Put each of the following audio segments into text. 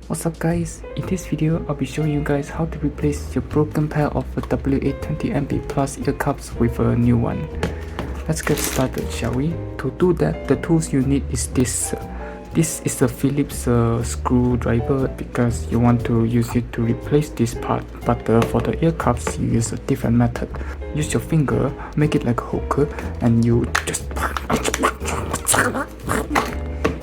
What's up guys, in this video I'll be showing you guys how to replace your broken pair of W820NB Plus ear cups with a new one. Let's get started, shall we? To do that, the tools you need is this. This is a Phillips screwdriver because you want to use it to replace this part, but for the ear cups you use a different method. Use your finger, make it like a hooker, and you just...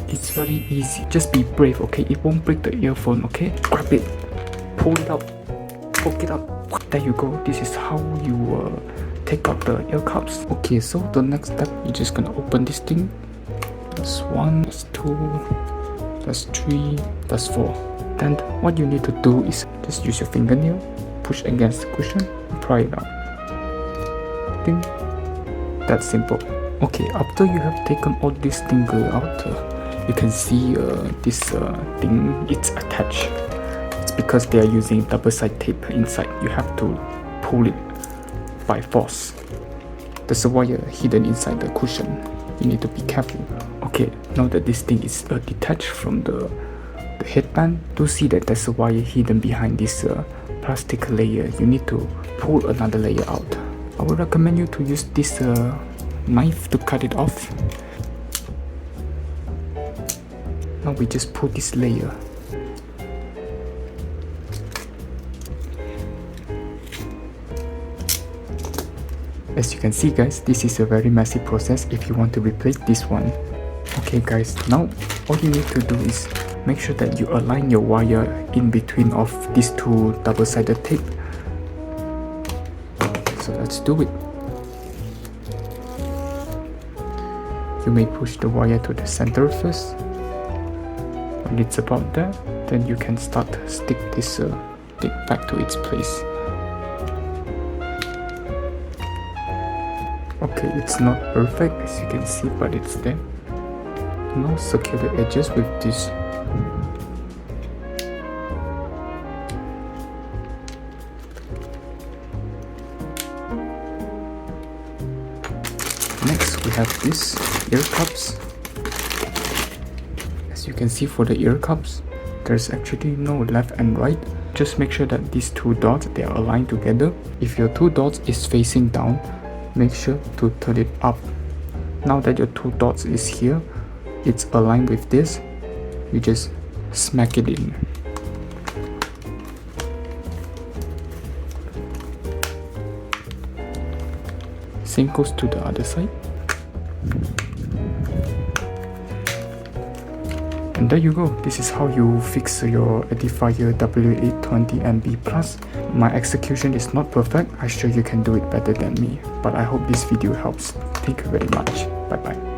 It's very easy. Just be brave, okay? It won't break the earphone, okay? Grab it, pull it out, poke it up. There you go. This is how you take out the ear cups. Okay, so the next step, you're just gonna open this thing. That's 1, that's 2, that's 3, that's 4. Then what you need to do is just use your fingernail, push against the cushion, and pry it out. Ding. That's simple. Okay, after you have taken all this thing out, you can see this thing, it's attached. It's because they are using double-sided tape inside. You have to pull it by force. There's a wire hidden inside the cushion. You need to be careful. Okay, now that this thing is detached from the headband, do see that there's a wire hidden behind this plastic layer. You need to pull another layer out. I would recommend you to use this knife to cut it off. Now we just pull this layer. As you can see guys, this is a very messy process if you want to replace this one. Okay guys, now all you need to do is make sure that you align your wire in between of these two double-sided tape. So let's do it. You may push the wire to the center first. When it's about there, then you can start to stick this thing back to its place. Okay, it's not perfect as you can see, but it's there. Now secure the edges with this. Next we have these ear cups. As you can see, for the ear cups, there's actually no left and right. Just make sure that these two dots, they are aligned together. If your two dots is facing down, make sure to turn it up. Now that your two dots is here, it's aligned with this, you just smack it in. Same goes to the other side. And there you go. This is how you fix your Edifier W820NB Plus. My execution is not perfect. I'm sure you can do it better than me. But I hope this video helps. Thank you very much. Bye bye.